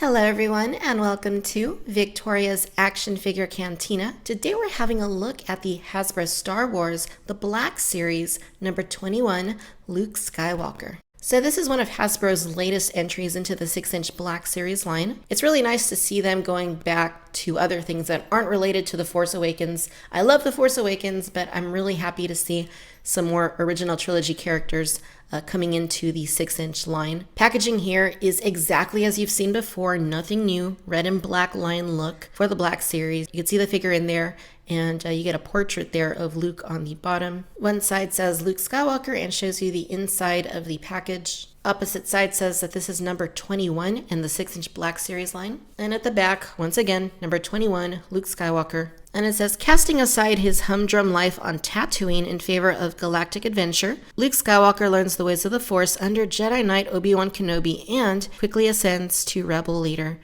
Hello everyone and welcome to Victoria's Action Figure Cantina. Today we're having a look at the Hasbro Star Wars The Black Series number 21, Luke Skywalker. So this is one of Hasbro's latest entries into the 6-inch Black Series line. It's really nice to see them going back to other things that aren't related to The Force Awakens. I love The Force Awakens, but I'm really happy to see some more original trilogy characters coming into the 6-inch line. Packaging here is exactly as you've seen before, nothing new, red and black line look for the Black Series. You can see the figure in there, and you get a portrait there of Luke on the bottom. One side says Luke Skywalker and shows you the inside of the package. Opposite side says that this is number 21 in the 6-inch Black Series line. And at the back, once again, number 21, Luke Skywalker. And it says, casting aside his humdrum life on Tatooine in favor of galactic adventure, Luke Skywalker learns the ways of the Force under Jedi Knight Obi-Wan Kenobi and quickly ascends to Rebel leader.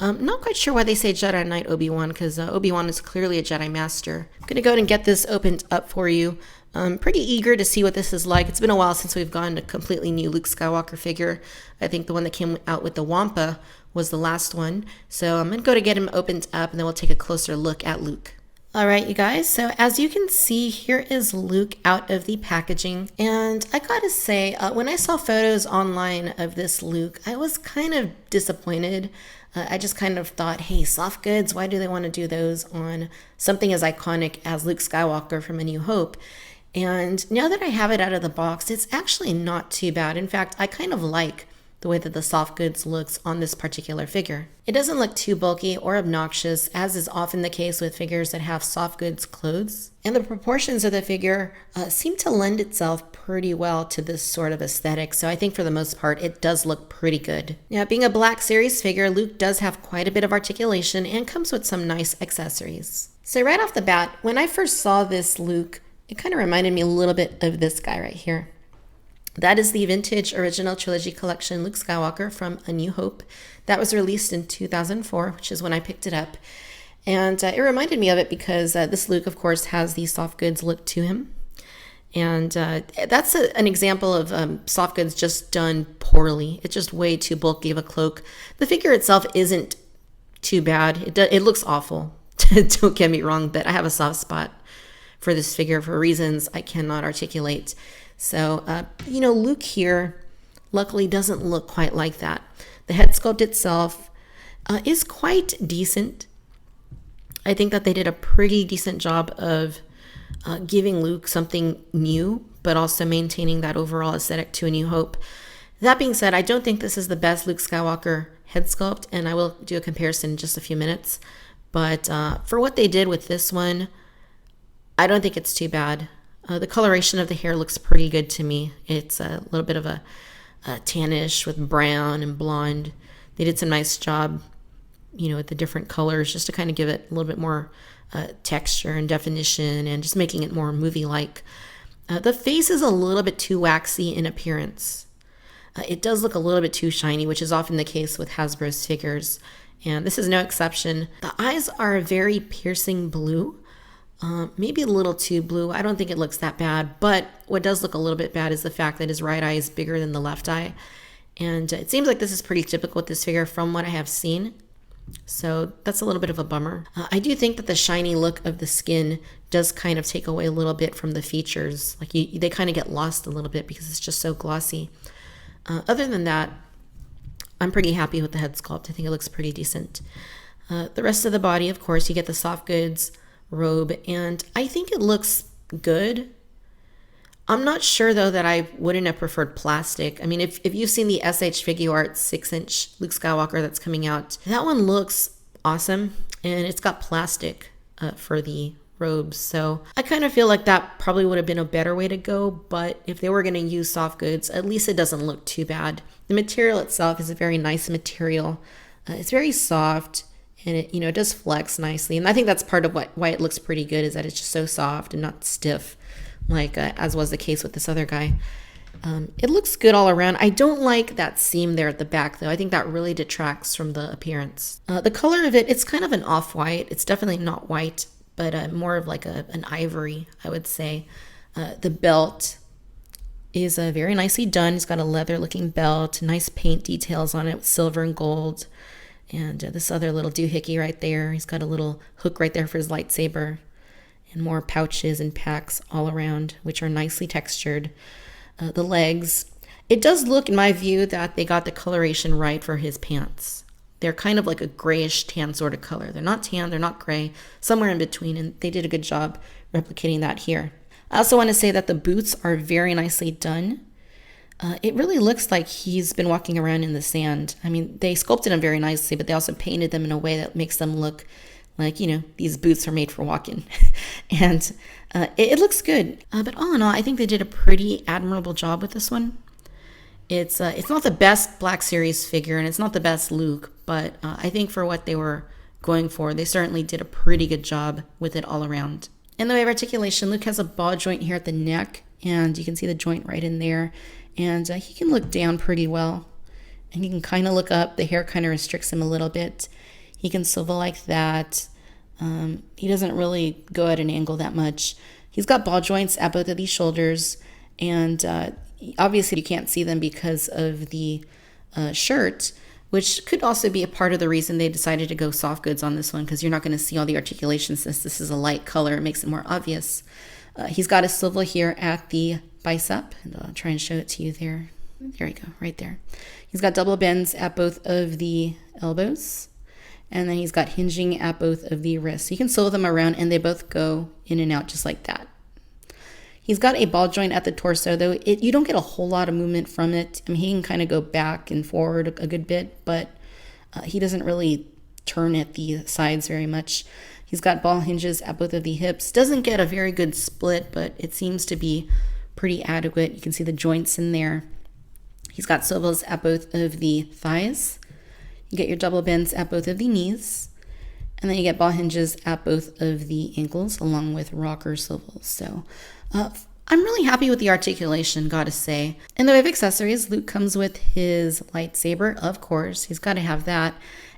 Not quite sure why they say Jedi Knight Obi-Wan, because Obi-Wan is clearly a Jedi Master. I'm going to go ahead and get this opened up for you. I'm pretty eager to see what this is like. It's been a while since we've gotten a completely new Luke Skywalker figure. I think the one that came out with the Wampa was the last one. So I'm going to go to get him opened up, and then we'll take a closer look at Luke. All right, you guys, so as you can see, here is Luke out of the packaging. And I gotta say, when I saw photos online of this Luke, I was kind of disappointed. I just kind of thought, hey, soft goods, why do they want to do those on something as iconic as Luke Skywalker from A New Hope? And now that I have it out of the box, it's actually not too bad. In fact, I kind of like the way that the soft goods looks on this particular figure. It doesn't look too bulky or obnoxious, as is often the case with figures that have soft goods clothes. And the proportions of the figure seem to lend itself pretty well to this sort of aesthetic. So I think for the most part, it does look pretty good. Now, being a Black Series figure, Luke does have quite a bit of articulation and comes with some nice accessories. So right off the bat, when I first saw this Luke, it kind of reminded me a little bit of this guy right here. That is the vintage original trilogy collection Luke Skywalker from A New Hope. That was released in 2004, which is when I picked it up. And it reminded me of it because this Luke, of course, has the soft goods look to him. And that's an example of soft goods just done poorly. It's just way too bulky of a cloak. The figure itself isn't too bad. It looks awful. Don't get me wrong, but I have a soft spot for this figure for reasons I cannot articulate. So, Luke here luckily doesn't look quite like that. The head sculpt itself is quite decent. I think that they did a pretty decent job of giving Luke something new, but also maintaining that overall aesthetic to A New Hope. That being said, I don't think this is the best Luke Skywalker head sculpt, and I will do a comparison in just a few minutes. But for what they did with this one, I don't think it's too bad. The coloration of the hair looks pretty good to me. It's a little bit of a tannish with brown and blonde. They did some nice job, with the different colors just to kind of give it a little bit more texture and definition and just making it more movie-like. The face is a little bit too waxy in appearance. It does look a little bit too shiny, which is often the case with Hasbro's figures. And this is no exception. The eyes are a very piercing blue. Maybe a little too blue. I don't think it looks that bad, but what does look a little bit bad is the fact that his right eye is bigger than the left eye. And it seems like this is pretty typical with this figure from what I have seen. So that's a little bit of a bummer. I do think that the shiny look of the skin does kind of take away a little bit from the features. Like they kind of get lost a little bit because it's just so glossy. Other than that, I'm pretty happy with the head sculpt. I think it looks pretty decent. The rest of the body, of course, you get the soft goods robe, and I think it looks good. I'm not sure though that I wouldn't have preferred plastic. I mean, if you've seen the SH Figure Arts 6-inch Luke Skywalker that's coming out, that one looks awesome, and it's got plastic for the robes. So I kind of feel like that probably would have been a better way to go, but if they were going to use soft goods, at least it doesn't look too bad. The material itself is a very nice material. It's very soft. And it does flex nicely. And I think that's part of why it looks pretty good, is that it's just so soft and not stiff, like as was the case with this other guy. It looks good all around. I don't like that seam there at the back, though. I think that really detracts from the appearance. The color of it's kind of an off-white. It's definitely not white, but more of like an ivory, I would say. The belt is very nicely done. It's got a leather-looking belt, nice paint details on it with silver and gold. And this other little doohickey right there, he's got a little hook right there for his lightsaber. And more pouches and packs all around, which are nicely textured. The legs. It does look, in my view, that they got the coloration right for his pants. They're kind of like a grayish tan sort of color. They're not tan, they're not gray, somewhere in between, and they did a good job replicating that here. I also want to say that the boots are very nicely done. It really looks like he's been walking around in the sand. I mean, they sculpted them very nicely, but they also painted them in a way that makes them look like, you know, these boots are made for walking. And it looks good. But all in all, I think they did a pretty admirable job with this one. It's not the best Black Series figure, and it's not the best Luke, but I think for what they were going for, they certainly did a pretty good job with it all around. In the way of articulation, Luke has a ball joint here at the neck, and you can see the joint right in there. And he can look down pretty well, and he can kind of look up. The hair kind of restricts him a little bit. He can swivel like that. He doesn't really go at an angle that much. He's got ball joints at both of these shoulders, and obviously you can't see them because of the shirt, which could also be a part of the reason they decided to go soft goods on this one, because you're not going to see all the articulation since this is a light color. It makes it more obvious. He's got a swivel here at the bicep, and I'll try and show it to you there. There you go, right there. He's got double bends at both of the elbows, and then he's got hinging at both of the wrists. You can swivel them around, and they both go in and out just like that. He's got a ball joint at the torso, though you don't get a whole lot of movement from it. I mean, he can kind of go back and forward a good bit, but he doesn't really turn at the sides very much. He's got ball hinges at both of the hips. Doesn't get a very good split, but it seems to be pretty adequate. You can see the joints in there. He's got swivels at both of the thighs. You get your double bends at both of the knees. And then you get ball hinges at both of the ankles, along with rocker swivels. So I'm really happy with the articulation, gotta say. In the way of accessories, Luke comes with his lightsaber, of course. He's got to have that.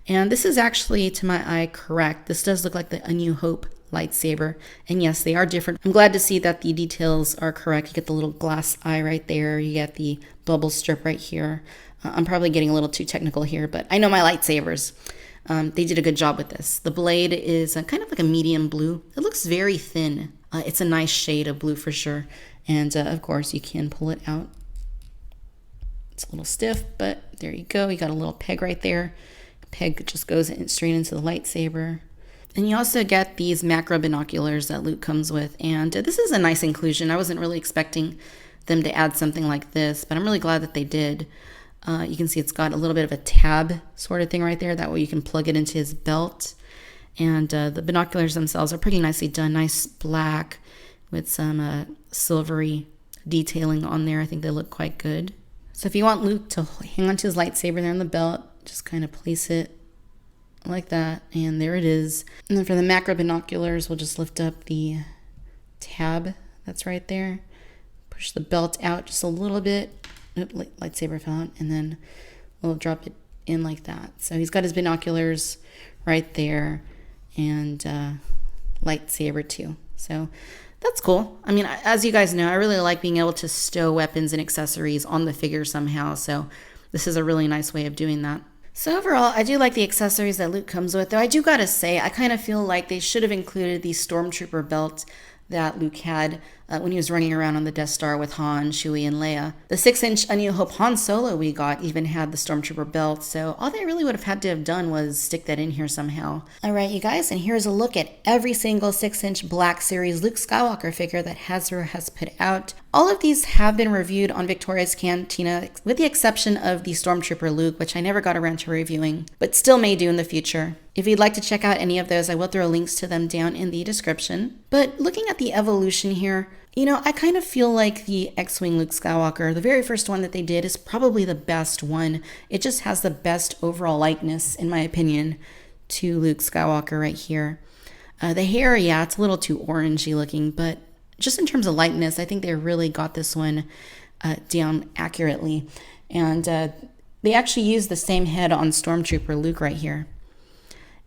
And this is actually, to my eye, correct. This does look like the A New Hope lightsaber. And yes, they are different. I'm glad to see that the details are correct. You get the little glass eye right there. You get the bubble strip right here. I'm probably getting a little too technical here, but I know my lightsabers. They did a good job with this. The blade is kind of like a medium blue. It looks very thin. It's a nice shade of blue for sure. And of course, you can pull it out. It's a little stiff, but there you go. You got a little peg right there. Peg just goes straight into the lightsaber. And you also get these macro binoculars that Luke comes with. And this is a nice inclusion. I wasn't really expecting them to add something like this, but I'm really glad that they did. You can see it's got a little bit of a tab sort of thing right there. That way you can plug it into his belt. And the binoculars themselves are pretty nicely done. Nice black with some silvery detailing on there. I think they look quite good. So if you want Luke to hang onto his lightsaber there on the belt, just kind of place it like that. And there it is. And then for the macro binoculars, we'll just lift up the tab that's right there. Push the belt out just a little bit. Oop, lightsaber fell out. And then we'll drop it in like that. So he's got his binoculars right there. And lightsaber too. So that's cool. I mean, as you guys know, I really like being able to stow weapons and accessories on the figure somehow. So this is a really nice way of doing that. So overall, I do like the accessories that Luke comes with, though I do gotta say, I kind of feel like they should have included the Stormtrooper belt that Luke had when he was running around on the Death Star with Han, Chewie, and Leia. The 6-inch A New Hope Han Solo we got even had the Stormtrooper belt, so all they really would have had to have done was stick that in here somehow. Alright, you guys, and here's a look at every single 6-inch Black Series Luke Skywalker figure that Hasbro has put out. All of these have been reviewed on Victoria's Cantina, with the exception of the Stormtrooper Luke, which I never got around to reviewing, but still may do in the future. If you'd like to check out any of those, I will throw links to them down in the description. But looking at the evolution here, you know, I kind of feel like the X-Wing Luke Skywalker, the very first one that they did, is probably the best one. It just has the best overall likeness, in my opinion, to Luke Skywalker right here. The hair, yeah, it's a little too orangey looking, but just in terms of likeness, I think they really got this one down accurately. And they actually used the same head on Stormtrooper Luke right here.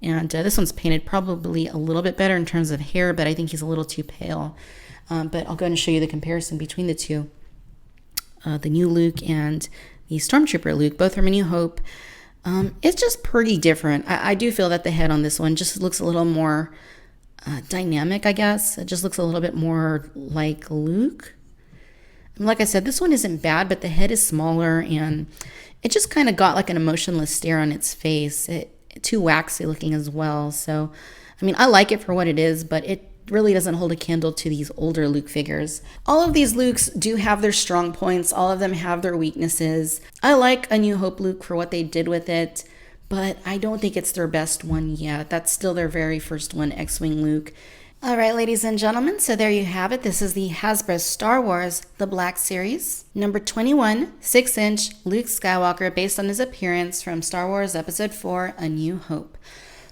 And this one's painted probably a little bit better in terms of hair, but I think he's a little too pale. But I'll go ahead and show you the comparison between the two. The new Luke and the Stormtrooper Luke, both from A New Hope. It's just pretty different. I do feel that the head on this one just looks a little more dynamic, I guess. It just looks a little bit more like Luke. Like I said, this one isn't bad, but the head is smaller and it just kind of got like an emotionless stare on its face. Too waxy looking as well. So, I mean, I like it for what it is, but it really doesn't hold a candle to these older Luke figures. All of these Lukes do have their strong points. All of them have their weaknesses. I like A New Hope Luke for what they did with it, but I don't think it's their best one yet. That's still their very first one, X-Wing Luke. All right, ladies and gentlemen, so there you have it. This is the Hasbro Star Wars The Black Series, number 21, 6-inch Luke Skywalker, based on his appearance from Star Wars Episode 4, A New Hope.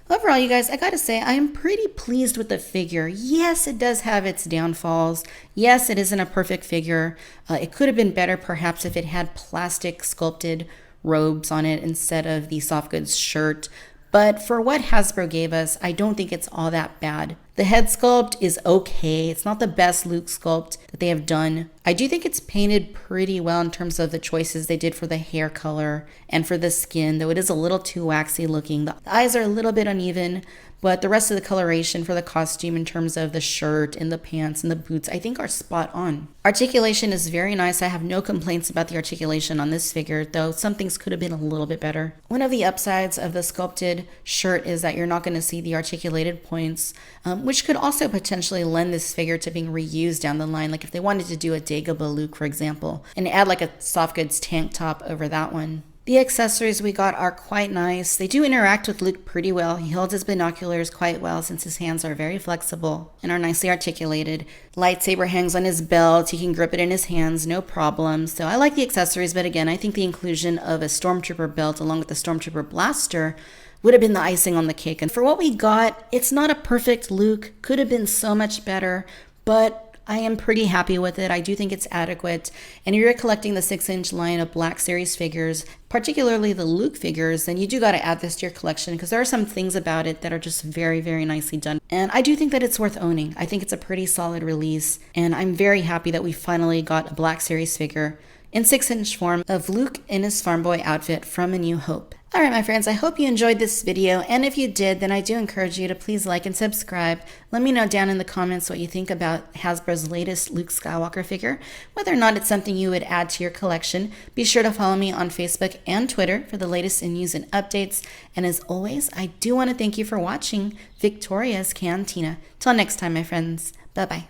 Overall, you guys, I gotta say, I am pretty pleased with the figure. Yes, it does have its downfalls. Yes, it isn't a perfect figure. It could have been better, perhaps, if it had plastic sculpted robes on it instead of the soft goods shirt. But for what Hasbro gave us, I don't think it's all that bad. The head sculpt is okay. It's not the best Luke sculpt that they have done. I do think it's painted pretty well in terms of the choices they did for the hair color and for the skin, though it is a little too waxy looking. The eyes are a little bit uneven, but the rest of the coloration for the costume in terms of the shirt and the pants and the boots, I think are spot on. Articulation is very nice. I have no complaints about the articulation on this figure, though some things could have been a little bit better. One of the upsides of the sculpted shirt is that you're not going to see the articulated points, which could also potentially lend this figure to being reused down the line. Like if they wanted to do a Dagobah Luke, for example, and add like a soft goods tank top over that one. The accessories we got are quite nice. They do interact with Luke pretty well. He holds his binoculars quite well since his hands are very flexible and are nicely articulated. Lightsaber hangs on his belt. He can grip it in his hands, no problem. So I like the accessories, but again, I think the inclusion of a Stormtrooper belt along with the Stormtrooper blaster would have been the icing on the cake. And for what we got, it's not a perfect Luke. Could have been so much better, but I am pretty happy with it. I do think it's adequate. And if you're collecting the 6-inch line of Black Series figures, particularly the Luke figures, then you do got to add this to your collection because there are some things about it that are just very, very nicely done. And I do think that it's worth owning. I think it's a pretty solid release. And I'm very happy that we finally got a Black Series figure in 6-inch form of Luke in his farm boy outfit from A New Hope. All right, my friends, I hope you enjoyed this video, and if you did, then I do encourage you to please like and subscribe. Let me know down in the comments what you think about Hasbro's latest Luke Skywalker figure, whether or not it's something you would add to your collection. Be sure to follow me on Facebook and Twitter for the latest in news and updates, and as always, I do want to thank you for watching Victoria's Cantina. Till next time, my friends, bye-bye.